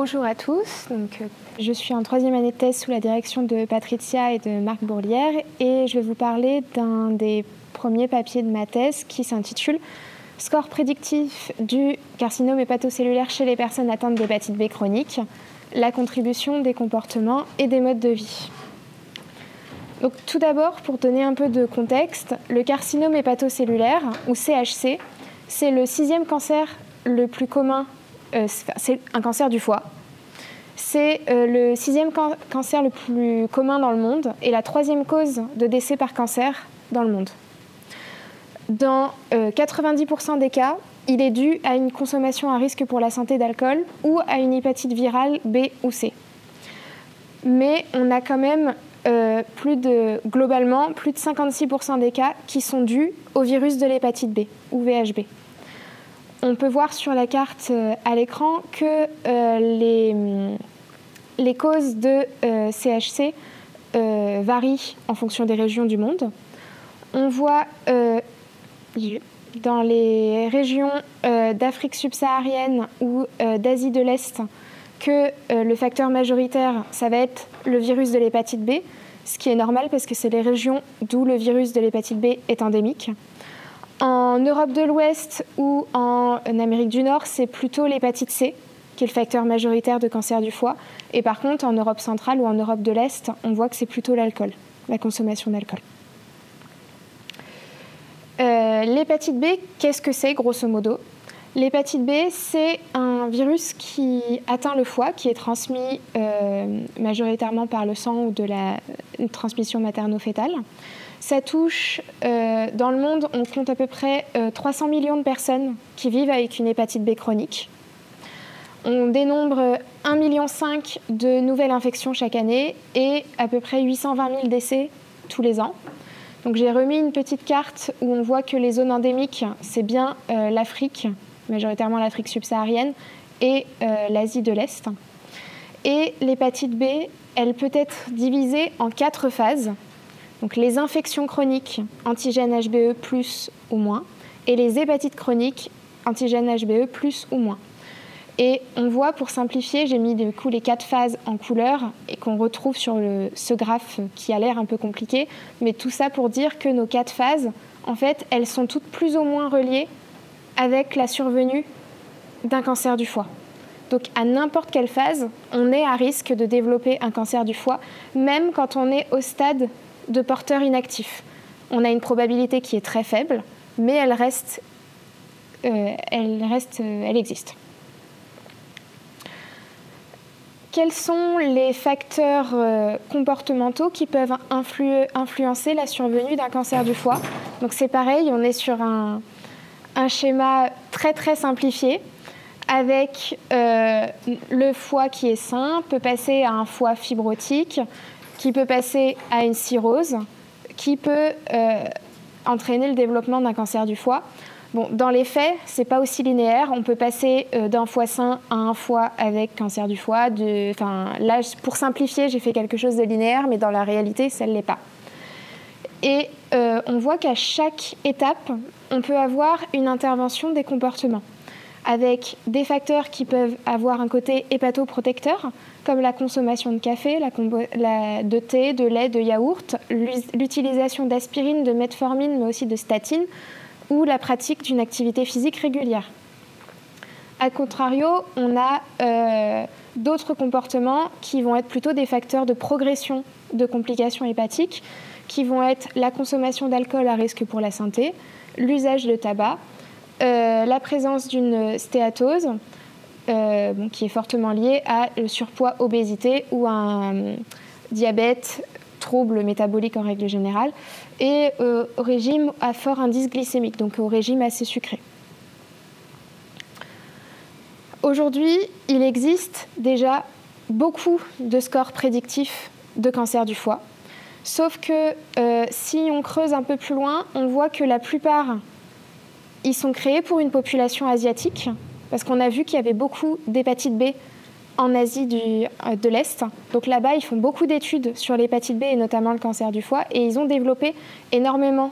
Bonjour à tous. Je suis en troisième année de thèse sous la direction de Patricia et de Marc Bourlière et je vais vous parler d'un des premiers papiers de ma thèse qui s'intitule « Score prédictif du carcinome hépatocellulaire chez les personnes atteintes d'hépatite B chronique, la contribution des comportements et des modes de vie ». Donc, tout d'abord, pour donner un peu de contexte, le carcinome hépatocellulaire, ou CHC, c'est le 6e cancer le plus commun, c'est un cancer du foie. C'est le 6e cancer le plus commun dans le monde et la 3e cause de décès par cancer dans le monde. Dans 90% des cas, il est dû à une consommation à risque pour la santé d'alcool ou à une virale B ou C. Mais on a quand même globalement, plus de 56% des cas qui sont dus au virus de l'hépatite B, ou VHB. On peut voir sur la carte à l'écran que les causes de CHC varient en fonction des régions du monde. On voit dans les régions d'Afrique subsaharienne ou d'Asie de l'Est que le facteur majoritaire, ça va être le virus de l'hépatite B, ce qui est normal parce que c'est les régions d'où le virus de l'hépatite B est endémique. En Europe de l'Ouest ou en Amérique du Nord, c'est plutôt l'hépatite C qui est le facteur majoritaire de cancer du foie. Et par contre, en Europe centrale ou en Europe de l'Est, on voit que c'est plutôt l'alcool, la consommation d'alcool. L'hépatite B, qu'est-ce que c'est grosso modo ? L'hépatite B, c'est un virus qui atteint le foie, qui est transmis majoritairement par le sang ou de la transmission materno-fétale. Ça touche, dans le monde, on compte à peu près 300 millions de personnes qui vivent avec une hépatite B chronique. On dénombre 1,5 million de nouvelles infections chaque année et à peu près 820 000 décès tous les ans. Donc j'ai remis une petite carte où on voit que les zones endémiques, c'est bien l'Afrique, majoritairement l'Afrique subsaharienne, et l'Asie de l'Est. Et l'hépatite B, elle peut être divisée en 4 phases. Donc les infections chroniques, antigène HBe plus ou moins, et les hépatites chroniques, antigène HBe plus ou moins. Et on voit, pour simplifier, j'ai mis du coup les 4 phases en couleur et qu'on retrouve sur ce graphe qui a l'air un peu compliqué, mais tout ça pour dire que nos 4 phases, en fait, elles sont toutes plus ou moins reliées avec la survenue d'un cancer du foie. Donc à n'importe quelle phase, on est à risque de développer un cancer du foie, même quand on est au stade de porteur inactif. On a une probabilité qui est très faible, mais elle existe. Quels sont les facteurs comportementaux qui peuvent influencer la survenue d'un cancer du foie ? Donc c'est pareil, on est sur un schéma très très simplifié avec le foie qui est sain, peut passer à un foie fibrotique, qui peut passer à une cirrhose, qui peut entraîner le développement d'un cancer du foie. Bon, dans les faits, ce n'est pas aussi linéaire. On peut passer d'un foie sain à un foie avec cancer du foie. Là, pour simplifier, j'ai fait quelque chose de linéaire, mais dans la réalité, ça ne l'est pas. Et on voit qu'à chaque étape, on peut avoir une intervention des comportements, avec des facteurs qui peuvent avoir un côté hépatoprotecteur, comme la consommation de café, de thé, de lait, de yaourt, l'utilisation d'aspirine, de metformine, mais aussi de statine, ou la pratique d'une activité physique régulière. A contrario, on a d'autres comportements qui vont être plutôt des facteurs de progression de complications hépatiques, qui vont être la consommation d'alcool à risque pour la santé, l'usage de tabac, la présence d'une stéatose, qui est fortement liée à le surpoids, obésité ou un diabète, troubles métaboliques en règle générale, et au régime à fort indice glycémique, donc au régime assez sucré. Aujourd'hui, il existe déjà beaucoup de scores prédictifs de cancer du foie, sauf que si on creuse un peu plus loin, on voit que la plupart, ils sont créés pour une population asiatique, parce qu'on a vu qu'il y avait beaucoup d'hépatite B en Asie de l'Est. Donc là-bas, ils font beaucoup d'études sur l'hépatite B et notamment le cancer du foie, et ils ont développé énormément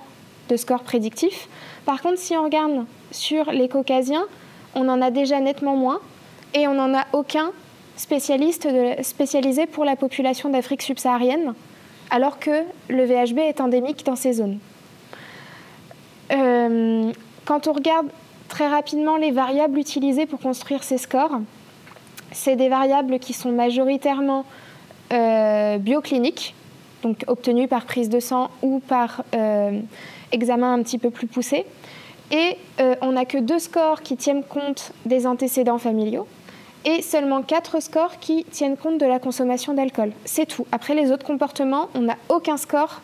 de scores prédictifs. Par contre, si on regarde sur les Caucasiens, on en a déjà nettement moins, et on n'en a aucun spécialisé pour la population d'Afrique subsaharienne, alors que le VHB est endémique dans ces zones. Quand on regarde très rapidement les variables utilisées pour construire ces scores, c'est des variables qui sont majoritairement biocliniques, donc obtenues par prise de sang ou par examen un petit peu plus poussé. Et on n'a que 2 scores qui tiennent compte des antécédents familiaux et seulement 4 scores qui tiennent compte de la consommation d'alcool. C'est tout. Après les autres comportements, on n'a aucun score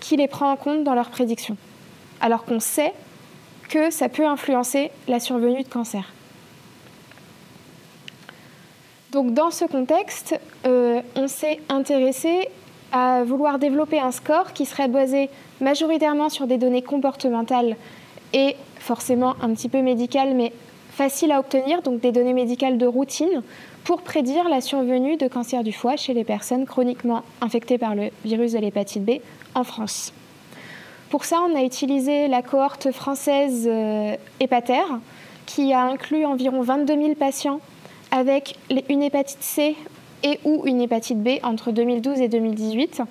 qui les prend en compte dans leur prédiction, alors qu'on sait que ça peut influencer la survenue de cancer. Donc dans ce contexte, on s'est intéressé à vouloir développer un score qui serait basé majoritairement sur des données comportementales et forcément un petit peu médicales, mais faciles à obtenir, donc des données médicales de routine, pour prédire la survenue de cancer du foie chez les personnes chroniquement infectées par le virus de l'hépatite B en France. Pour ça, on a utilisé la cohorte française Hépater, qui a inclus environ 22 000 patients avec une hépatite C et ou une hépatite B entre 2012 et 2018.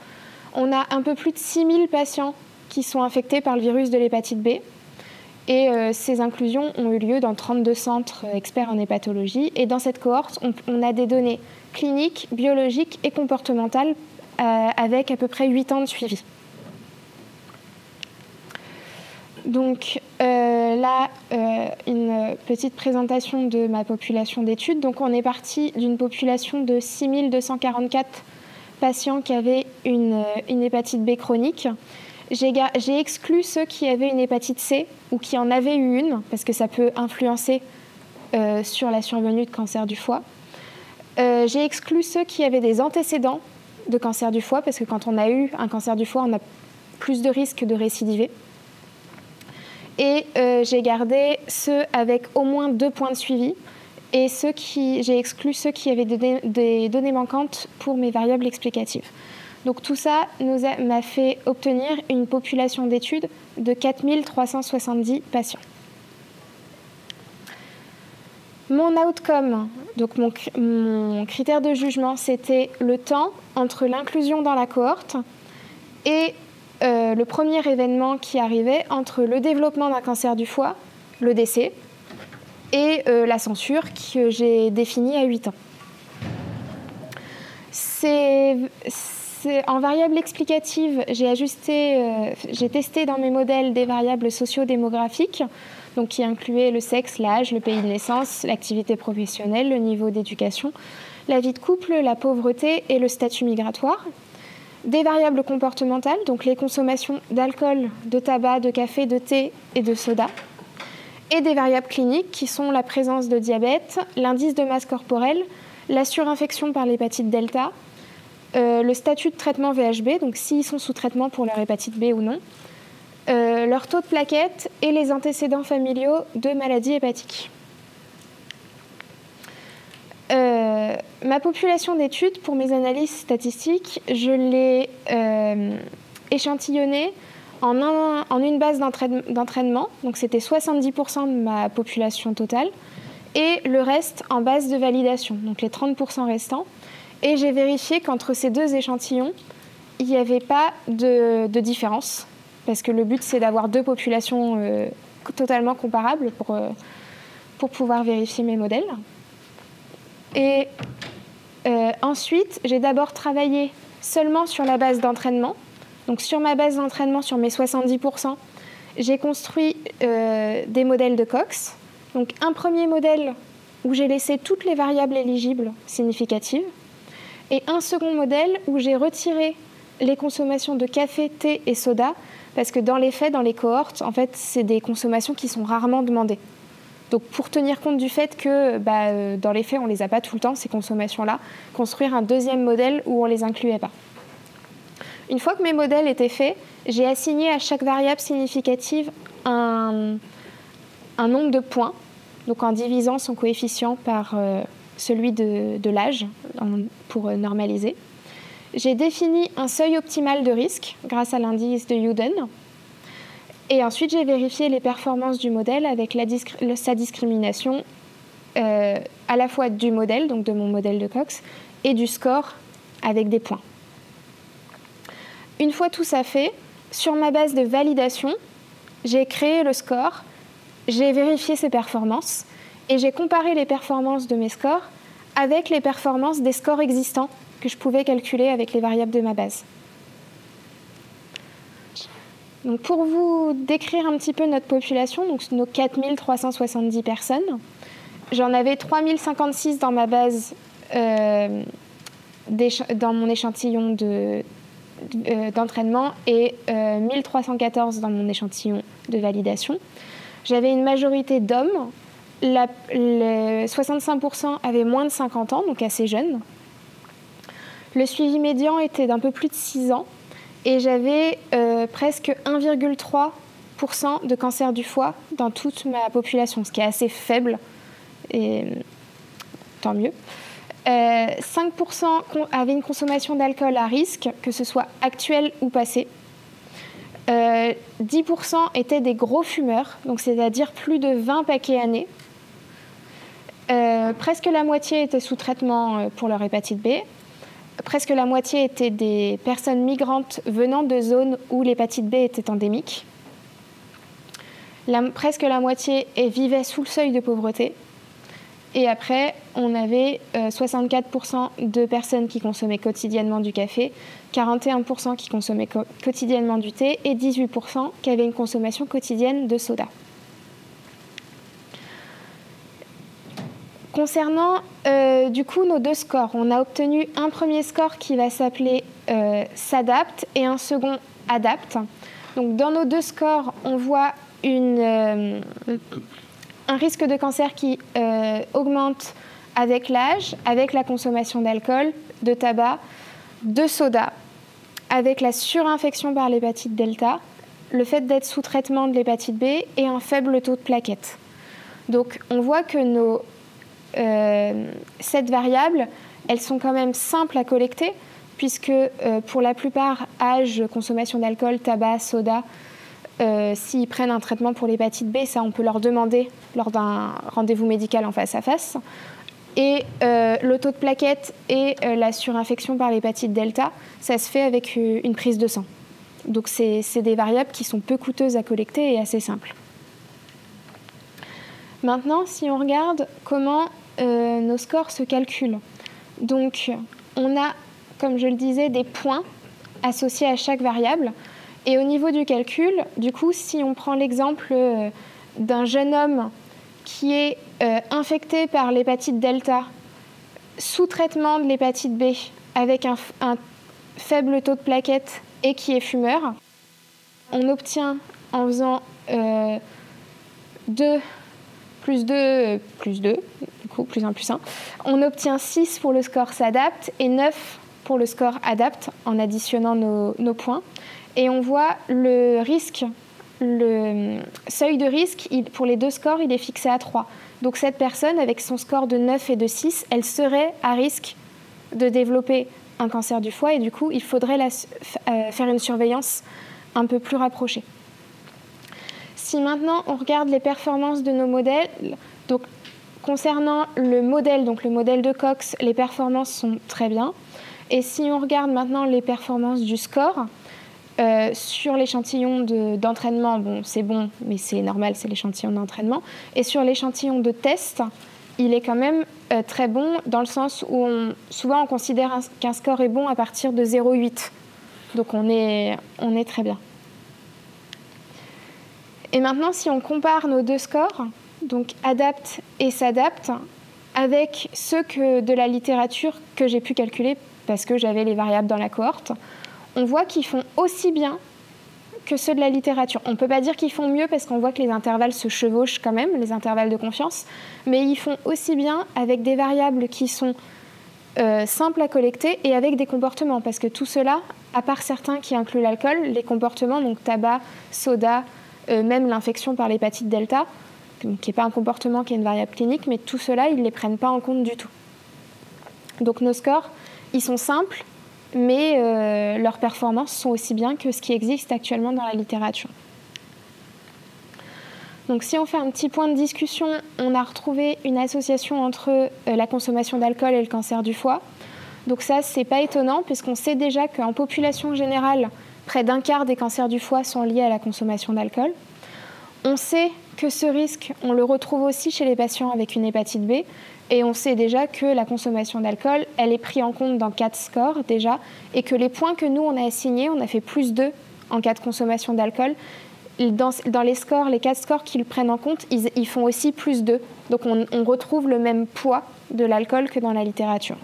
On a un peu plus de 6 000 patients qui sont infectés par le virus de l'hépatite B. Et ces inclusions ont eu lieu dans 32 centres experts en hépatologie. Et dans cette cohorte, on a des données cliniques, biologiques et comportementales avec à peu près 8 ans de suivi. Donc là, une petite présentation de ma population d'études. Donc on est parti d'une population de 6 244 patients qui avaient une hépatite B chronique. J'ai exclu ceux qui avaient une hépatite C ou qui en avaient eu une, parce que ça peut influencer sur la survenue de cancer du foie. J'ai exclu ceux qui avaient des antécédents de cancer du foie, parce que quand on a eu un cancer du foie, on a plus de risques de récidiver. Et j'ai gardé ceux avec au moins 2 points de suivi, et j'ai exclu ceux qui avaient des données manquantes pour mes variables explicatives. Donc tout ça m'a fait obtenir une population d'études de 4 370 patients. Mon outcome, donc mon critère de jugement, c'était le temps entre l'inclusion dans la cohorte et le premier événement qui arrivait entre le développement d'un cancer du foie, le décès, et la censure que j'ai définie à 8 ans. En variable explicative, j'ai testé dans mes modèles des variables socio-démographiques, donc qui incluaient le sexe, l'âge, le pays de naissance, l'activité professionnelle, le niveau d'éducation, la vie de couple, la pauvreté et le statut migratoire. Des variables comportementales, donc les consommations d'alcool, de tabac, de café, de thé et de soda. Et des variables cliniques qui sont la présence de diabète, l'indice de masse corporelle, la surinfection par l'hépatite delta, le statut de traitement VHB, donc s'ils sont sous traitement pour leur hépatite B ou non, leur taux de plaquettes et les antécédents familiaux de maladies hépatiques. Ma population d'études, pour mes analyses statistiques, je l'ai échantillonnée en une base d'entraînement, donc c'était 70% de ma population totale, et le reste en base de validation, donc les 30% restants. Et j'ai vérifié qu'entre ces 2 échantillons, il n'y avait pas de différence, parce que le but, c'est d'avoir 2 populations totalement comparables pour pouvoir vérifier mes modèles. Et ensuite, j'ai d'abord travaillé seulement sur la base d'entraînement. Donc sur ma base d'entraînement, sur mes 70%, j'ai construit des modèles de Cox. Donc un premier modèle où j'ai laissé toutes les variables éligibles significatives, et un second modèle où j'ai retiré les consommations de café, thé et soda, parce que dans les faits, dans les cohortes, en fait, c'est des consommations qui sont rarement demandées. Donc pour tenir compte du fait que dans les faits, on ne les a pas tout le temps, ces consommations-là, construire un deuxième modèle où on ne les incluait pas. Une fois que mes modèles étaient faits, j'ai assigné à chaque variable significative un nombre de points, donc en divisant son coefficient par celui de l'âge pour normaliser. J'ai défini un seuil optimal de risque grâce à l'indice de Youden. Et ensuite, j'ai vérifié les performances du modèle avec sa discrimination à la fois du modèle, donc de mon modèle de Cox, et du score avec des points. Une fois tout ça fait, sur ma base de validation, j'ai créé le score, j'ai vérifié ses performances et j'ai comparé les performances de mes scores avec les performances des scores existants que je pouvais calculer avec les variables de ma base. Donc pour vous décrire un petit peu notre population, donc nos 4370 personnes, j'en avais 3056 dans ma base, dans mon échantillon d'entraînement et 1314 dans mon échantillon de validation. J'avais une majorité d'hommes, 65% avaient moins de 50 ans, donc assez jeunes. Le suivi médian était d'un peu plus de 6 ans et j'avais presque 1,3% de cancer du foie dans toute ma population, ce qui est assez faible, et tant mieux. 5% avaient une consommation d'alcool à risque, que ce soit actuelle ou passée. 10% étaient des gros fumeurs, donc c'est-à-dire plus de 20 paquets années. Presque la moitié étaient sous traitement pour leur hépatite B. Presque la moitié étaient des personnes migrantes venant de zones où l'hépatite B était endémique. Presque la moitié vivaient sous le seuil de pauvreté. Et après, on avait 64% de personnes qui consommaient quotidiennement du café, 41% qui consommaient quotidiennement du thé et 18% qui avaient une consommation quotidienne de soda. Concernant du coup nos deux scores, on a obtenu un premier score qui va s'appeler s'adapte et un second adapte. Donc dans nos deux scores, on voit un risque de cancer qui augmente avec l'âge, avec la consommation d'alcool, de tabac, de soda, avec la surinfection par l'hépatite delta, le fait d'être sous traitement de l'hépatite B et un faible taux de plaquettes. Donc on voit que cette variable, elles sont quand même simples à collecter, puisque pour la plupart, âge, consommation d'alcool, tabac, soda, s'ils prennent un traitement pour l'hépatite B, ça on peut leur demander lors d'un rendez-vous médical en face à face. Et le taux de plaquettes et la surinfection par l'hépatite delta, ça se fait avec une prise de sang. Donc c'est des variables qui sont peu coûteuses à collecter et assez simples. Maintenant, si on regarde comment nos scores se calculent. Donc, on a, comme je le disais, des points associés à chaque variable. Et au niveau du calcul, du coup, si on prend l'exemple d'un jeune homme qui est infecté par l'hépatite delta, sous traitement de l'hépatite B, avec un faible taux de plaquettes et qui est fumeur, on obtient, en faisant 2 plus 2 plus 2, du coup plus 1 plus 1, on obtient 6 pour le score s'adapte et 9 pour le score adapte en additionnant nos points. Et on voit le risque, le seuil de risque, pour les deux scores, il est fixé à 3. Donc cette personne, avec son score de 9 et de 6, elle serait à risque de développer un cancer du foie et du coup, il faudrait faire une surveillance un peu plus rapprochée. Si maintenant on regarde les performances de nos modèles, donc concernant le modèle de Cox, les performances sont très bien. Et si on regarde maintenant les performances du score, sur l'échantillon d'entraînement, bon, c'est bon, mais c'est normal, c'est l'échantillon d'entraînement. Et sur l'échantillon de test, il est quand même très bon dans le sens où souvent on considère qu'un score est bon à partir de 0,8. Donc on est très bien. Et maintenant, si on compare nos deux scores, donc adapte et s'adapte, avec ceux de la littérature que j'ai pu calculer parce que j'avais les variables dans la cohorte, on voit qu'ils font aussi bien que ceux de la littérature. On ne peut pas dire qu'ils font mieux parce qu'on voit que les intervalles se chevauchent quand même, les intervalles de confiance, mais ils font aussi bien avec des variables qui sont simples à collecter et avec des comportements, parce que tout cela, à part certains qui incluent l'alcool, les comportements, donc tabac, soda, même l'infection par l'hépatite delta, qui n'est pas un comportement, qui est une variable clinique, mais tout cela, ils ne les prennent pas en compte du tout. Donc nos scores, ils sont simples, mais leurs performances sont aussi bien que ce qui existe actuellement dans la littérature. Donc si on fait un petit point de discussion, on a retrouvé une association entre la consommation d'alcool et le cancer du foie. Donc ça, c'est pas étonnant puisqu'on sait déjà qu'en population générale, près d'un quart des cancers du foie sont liés à la consommation d'alcool. On sait que ce risque, on le retrouve aussi chez les patients avec une hépatite B. Et on sait déjà que la consommation d'alcool, elle est prise en compte dans 4 scores déjà. Et que les points que nous, on a assignés, on a fait +2 en cas de consommation d'alcool. Dans les scores, les 4 scores qu'ils prennent en compte, ils font aussi +2. Donc on retrouve le même poids de l'alcool que dans la littérature.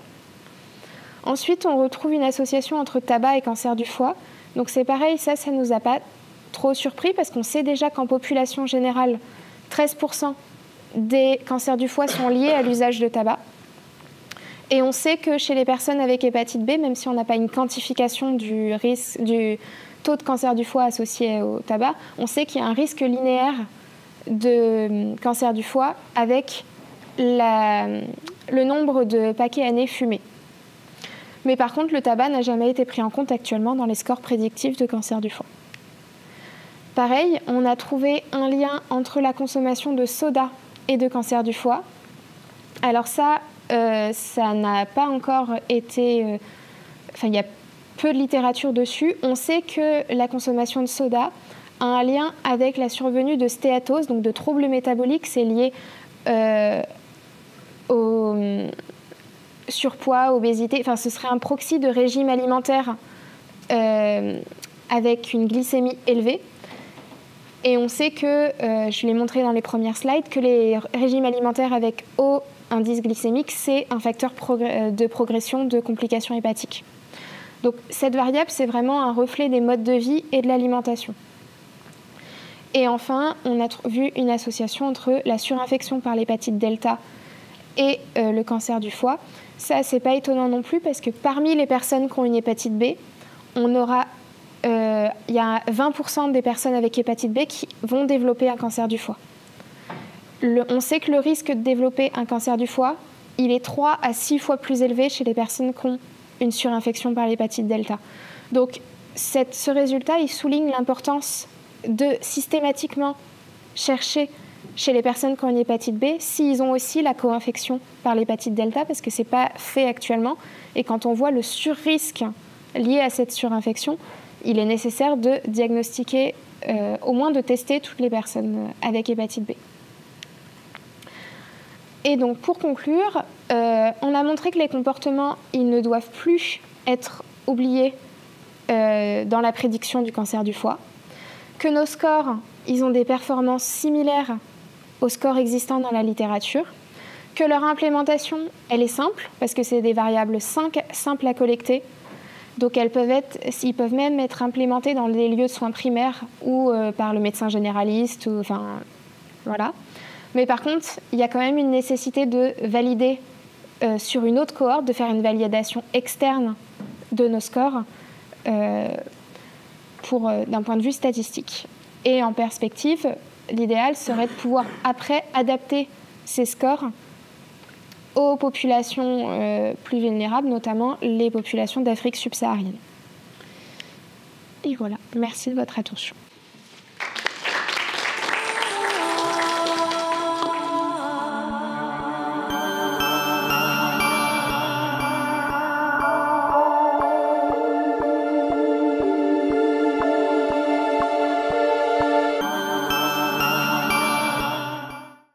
Ensuite, on retrouve une association entre tabac et cancer du foie. Donc c'est pareil, ça ne nous a pas trop surpris parce qu'on sait déjà qu'en population générale, 13% des cancers du foie sont liés à l'usage de tabac. Et on sait que chez les personnes avec hépatite B, même si on n'a pas une quantification du taux de cancer du foie associé au tabac, on sait qu'il y a un risque linéaire de cancer du foie avec le nombre de paquets années fumés. Mais par contre, le tabac n'a jamais été pris en compte actuellement dans les scores prédictifs de cancer du foie. Pareil, on a trouvé un lien entre la consommation de soda et de cancer du foie. Alors ça n'a pas encore été... il y a peu de littérature dessus. On sait que la consommation de soda a un lien avec la survenue de stéatose, donc de troubles métaboliques. C'est lié au surpoids, obésité. Enfin, ce serait un proxy de régime alimentaire avec une glycémie élevée. Et on sait que, je l'ai montré dans les premières slides, que les régimes alimentaires avec haut indice glycémique, c'est un facteur de progression de complications hépatiques. Donc cette variable, c'est vraiment un reflet des modes de vie et de l'alimentation. Et enfin, on a vu une association entre la surinfection par l'hépatite delta et le cancer du foie. Ça, c'est pas étonnant non plus parce que parmi les personnes qui ont une hépatite B, il y a 20% des personnes avec hépatite B qui vont développer un cancer du foie. On sait que le risque de développer un cancer du foie, il est 3 à 6 fois plus élevé chez les personnes qui ont une surinfection par l'hépatite delta. Donc ce résultat, il souligne l'importance de systématiquement chercher chez les personnes qui ont une hépatite B s'ils ont aussi la co-infection par l'hépatite delta, parce que ce n'est pas fait actuellement. Et quand on voit le surrisque lié à cette surinfection, il est nécessaire de diagnostiquer, au moins de tester toutes les personnes avec hépatite B. Et donc pour conclure, on a montré que les comportements, ils ne doivent plus être oubliés dans la prédiction du cancer du foie, que nos scores, ils ont des performances similaires aux scores existants dans la littérature, que leur implémentation, elle est simple, parce que c'est des variables simples à collecter. Donc ils peuvent même être implémentés dans des lieux de soins primaires ou par le médecin généraliste. Voilà. Mais par contre, il y a quand même une nécessité de valider sur une autre cohorte, de faire une validation externe de nos scores d'un point de vue statistique. Et en perspective, l'idéal serait de pouvoir après adapter ces scores aux populations plus vulnérables, notamment les populations d'Afrique subsaharienne. Et voilà, merci de votre attention.